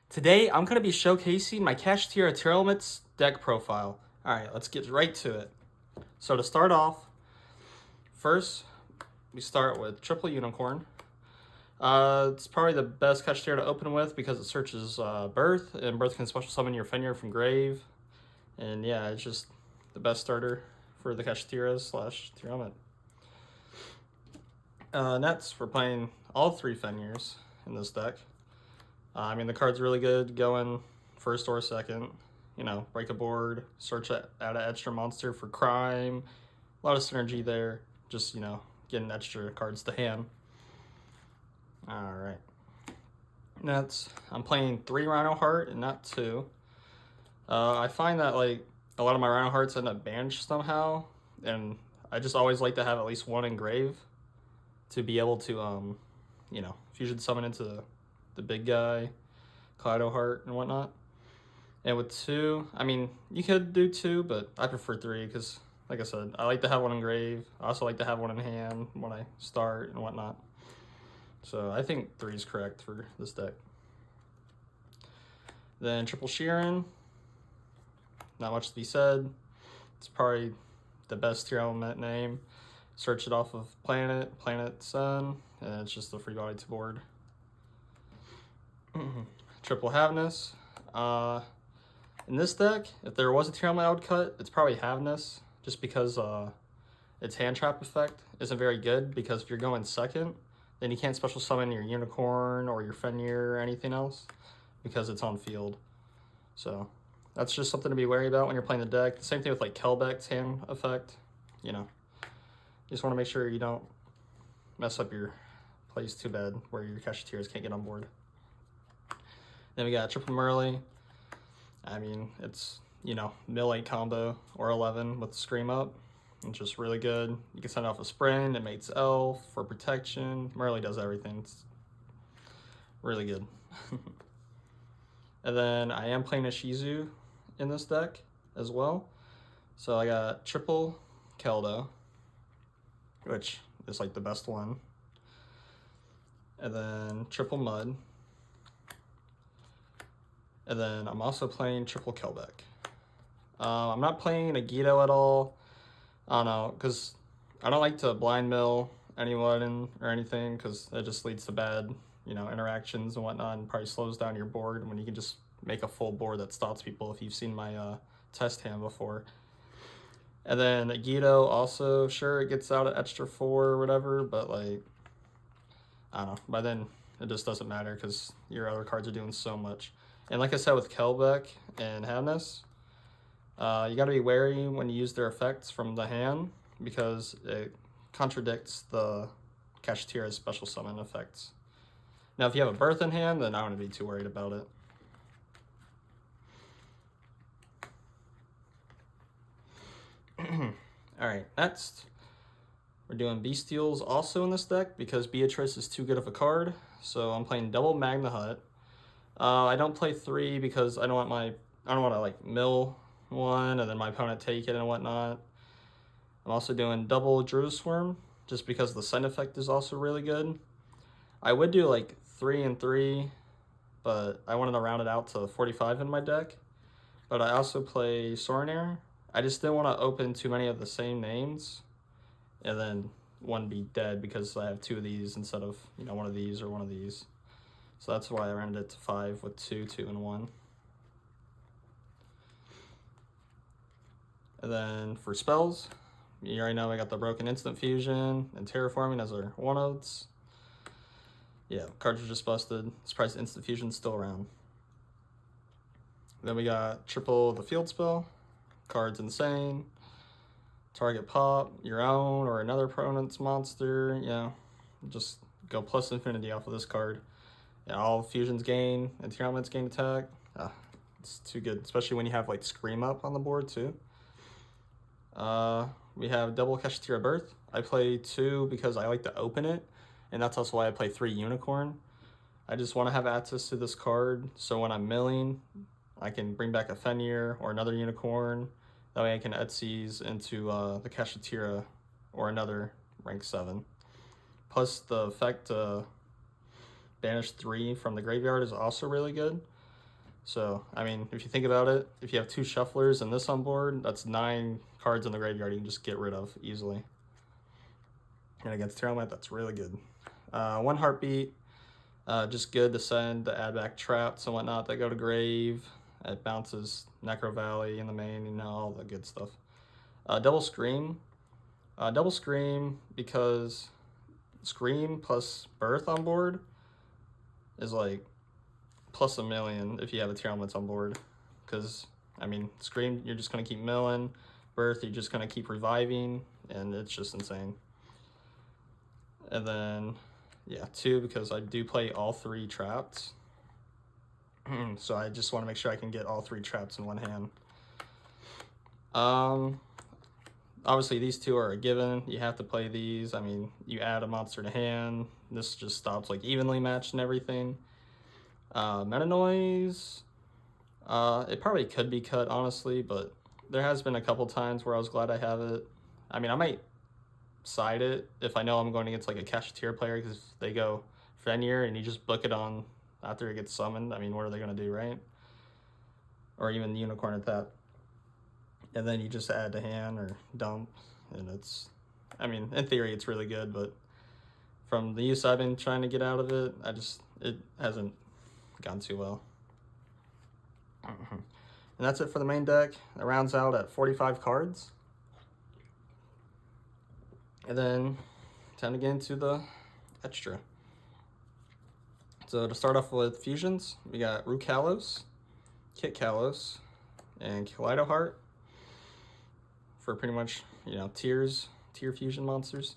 Today, I'm going to be showcasing my Kashtira Tearlaments deck profile. Alright, let's get right to it. So to start off, first, we start with Triple Unicorn. It's probably the best Kashtira to open with because it searches Birth, and Birth can special summon your Fenrir from Grave. And yeah, it's just the best starter for the Kashtiras / Tearlament. Next, we're playing all 3 Fenrirs in this deck. I mean, the card's really good going first or second. You know, break a board, search out an extra monster for crime. A lot of synergy there. Just, you know, getting extra cards to hand. Alright. Next, I'm playing 3 Rhino Heart and not 2. I find that, like, a lot of my Rhino Hearts end up banished somehow. And I just always like to have at least 1 engrave to be able to, you know, fusion summon into the big guy, Kaleido Heart and whatnot. And with 2, I mean, you could do 2, but I prefer 3 because, like I said, I like to have 1 engrave. I also like to have 1 in hand when I start and whatnot. So I think 3 is correct for this deck. Then Triple Sheeran, not much to be said. It's probably the best tier element name. Search it off of planet, sun, and it's just a free body to board. Triple Havness. In this deck, if there was a tier element I would cut, it's probably Havness, just because its hand trap effect isn't very good, because if you're going second, then you can't special summon your Unicorn or your Fenrir or anything else, because it's on field. So that's just something to be wary about when you're playing the deck. The same thing with like Kelbeck's hand effect, you know. You just want to make sure you don't mess up your plays too bad where your Kashtiras can't get on board. Then we got Triple Merly. I mean, it's, you know, mill 8 combo or 11 with Scream Up. It's just really good. You can send off a Sprint, it mates Elf for protection. Merly does everything. It's really good. And then I am playing a Shizu in this deck as well. So I got Triple Keldo, which is like the best one. And then Triple Mud. And then I'm also playing Triple Kelbeck. I'm not playing a Guido at all. I don't know, because I don't like to blind mill anyone or anything, because it just leads to bad, you know, interactions and whatnot, and probably slows down your board when you can just make a full board that stops people, if you've seen my test hand before. And then Guido also, sure, it gets out at extra 4 or whatever, but like, I don't know, by then it just doesn't matter because your other cards are doing so much. And like I said with Kelbeck and Havness, you got to be wary when you use their effects from the hand, because it contradicts the Kashtira's special summon effects. Now, if you have a Birth in hand, then I wouldn't be too worried about it. Alright, next, we're doing Bystials also in this deck, because Beatrice is too good of a card. So I'm playing double Magna Hut. I don't play 3 because I don't want to like mill 1 and then my opponent take it and whatnot. I'm also doing double Druid Swarm, just because the send effect is also really good. I would do like 3 and 3, but I wanted to round it out to 45 in my deck. But I also play Sornair. I just didn't want to open too many of the same names and then one be dead, because I have 2 of these instead of, you know, one of these or one of these. So that's why I rounded it to 5 with 2, 2, and 1. And then for spells, you already know I got the Broken Instant Fusion and Terraforming as our one-outs. Yeah, cartridge just busted. Surprised Instant Fusion's still around. Then we got triple the field spell. Card's insane. Target pop, your own or another opponent's monster. Yeah, just go plus infinity off of this card. Yeah, all fusions gain and Tearlaments gain attack. It's too good, especially when you have like Scream Up on the board too. We have double Kashtira Birth. I play 2 because I like to open it, and that's also why I play 3 Unicorn. I just want to have access to this card, so when I'm milling, I can bring back a Fenrir or another Unicorn. That way I can Etsy's into the Kashtira or another rank 7. Plus the effect banish 3 from the graveyard is also really good. So, I mean, if you think about it, if you have 2 shufflers and this on board, that's 9 cards in the graveyard you can just get rid of easily. And against Tearlament, that's really good. 1 heartbeat, just good to send, to add back traps and whatnot that go to grave. It bounces Necro Valley in the main, you know, all the good stuff. Double Scream. Double Scream because Scream plus Birth on board is like plus a million if you have a Tearlaments on board. Because, I mean, Scream, you're just going to keep milling. Birth, you're just going to keep reviving. And it's just insane. And then, yeah, 2 because I do play all 3 traps. So I just want to make sure I can get all 3 traps in one hand. Obviously, these 2 are a given. You have to play these. I mean, you add a monster to hand. This just stops like evenly matched and everything. Meta Noise, it probably could be cut, honestly, but there has been a couple times where I was glad I have it. I mean, I might side it if I know I'm going against like a Kashtira player, because they go Fenrir and you just book it on after it gets summoned. I mean, what are they going to do, right? Or even Unicorn at that. And then you just add to hand or dump, and it's, I mean, in theory it's really good, but from the use I've been trying to get out of it, it hasn't gone too well. And that's it for the main deck. It rounds out at 45 cards. And then time to get into the extra. So to start off with fusions, we got Root Kalos, Kit Kalos, and Kaleido Heart for pretty much, you know, tier fusion monsters.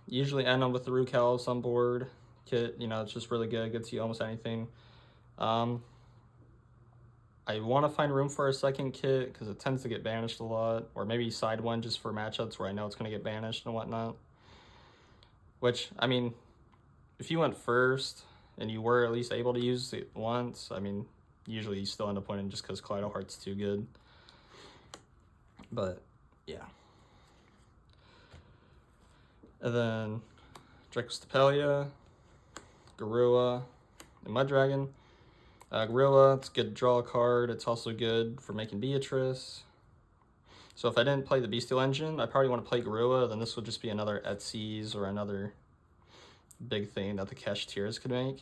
Usually end up with the Root Kalos on board. Kit, you know, it's just really good, gets you almost anything. I want to find room for a second kit because it tends to get banished a lot, or maybe side one just for matchups where I know it's going to get banished and whatnot. Which, I mean, if you went first and you were at least able to use it once, I mean, usually you still end up winning just because Kaleido Heart's too good. But, yeah. And then Dracostapelia, Garua, and Muddragon. Gorilla, it's good to draw a card. It's also good for making Beatrice. So if I didn't play the Bystial engine, I probably want to play Garua, then this would just be another Etsy's or another big thing that the Kashtiras could make.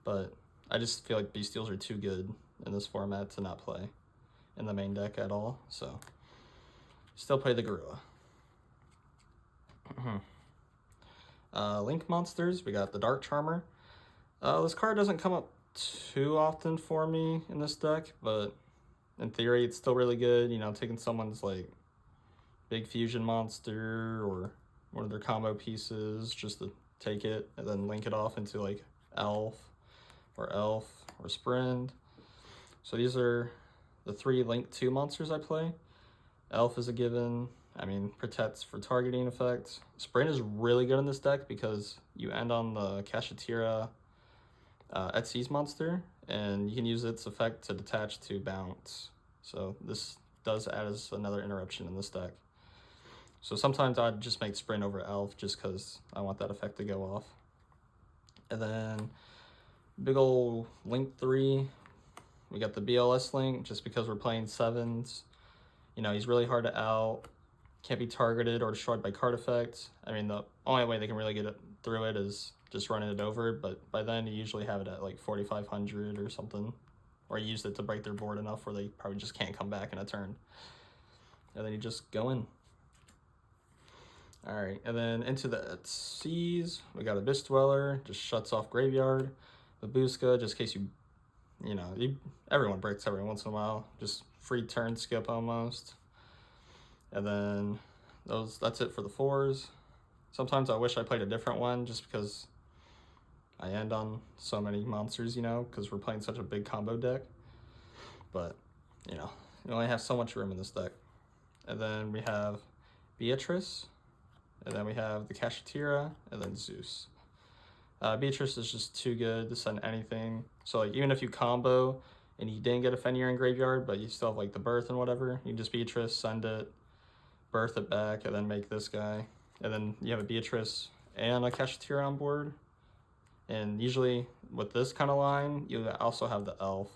But I just feel like Bystials are too good in this format to not play in the main deck at all. So still play the Garua. Link monsters, we got the Dark Charmer. This card doesn't come up too often for me in this deck, but in theory it's still really good. You know, taking someone's like big fusion monster or one of their combo pieces just to take it and then link it off into like Elf or Sprint. So these are the 3 Link 2 monsters I play. Elf is a given. I mean, protects for targeting effects. Sprint is really good in this deck because you end on the Kashtira Etsy's monster, and you can use its effect to detach to bounce. So this does add as another interruption in this deck. So sometimes I'd just make Sprint over Elf just because I want that effect to go off. And then big ol' Link 3, we got the BLS Link just because we're playing 7s. You know, he's really hard to out, can't be targeted or destroyed by card effects. I mean, the only way they can really get it through it is just running it over, but by then you usually have it at like 4,500 or something, or you used it to break their board enough where they probably just can't come back in a turn. And then you just go in. All right, and then into the Seas, we got Abyss Dweller, just shuts off Graveyard. Babushka, just in case you know, everyone breaks every once in a while, just free turn skip almost. And then that's it for the 4s. Sometimes I wish I played a different one just because I end on so many monsters, you know, because we're playing such a big combo deck. But, you know, you only have so much room in this deck. And then we have Beatrice, and then we have the Kashtira, and then Zeus. Beatrice is just too good to send anything. So, like, even if you combo and you didn't get a Fenrir in graveyard, but you still have, like, the Birth and whatever, you just Beatrice, send it, Birth it back, and then make this guy. And then you have a Beatrice and a Kashtira on board. And usually with this kind of line, you also have the elf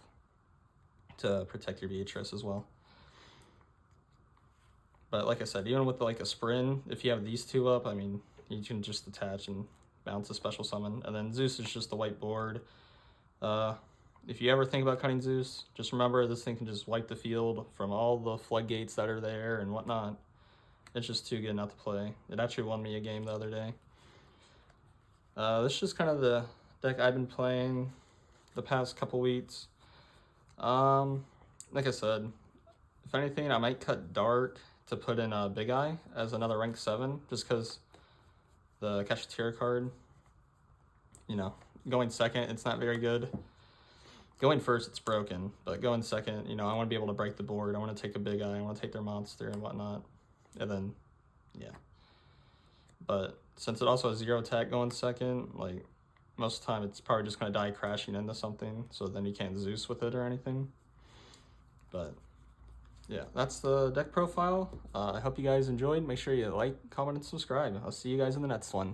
to protect your Beatrice as well. But like I said, even with like a Sprin, if you have these two up, I mean, you can just attach and bounce a special summon. And then Zeus is just the white board. If you ever think about cutting Zeus, just remember this thing can just wipe the field from all the floodgates that are there and whatnot. It's just too good not to play. It actually won me a game the other day. This is just kind of the deck I've been playing the past couple weeks. Like I said, if anything, I might cut Dark to put in a Big Eye as another rank 7, just because the Kashtira card, you know, going second, it's not very good. Going first, it's broken, but going second, you know, I want to be able to break the board. I want to take a Big Eye. I want to take their monster and whatnot. And then, yeah. But since it also has 0 attack going second, like, most of the time it's probably just going to die crashing into something, so then you can't Zeus with it or anything. But, yeah, that's the deck profile. I hope you guys enjoyed. Make sure you like, comment, and subscribe. I'll see you guys in the next one.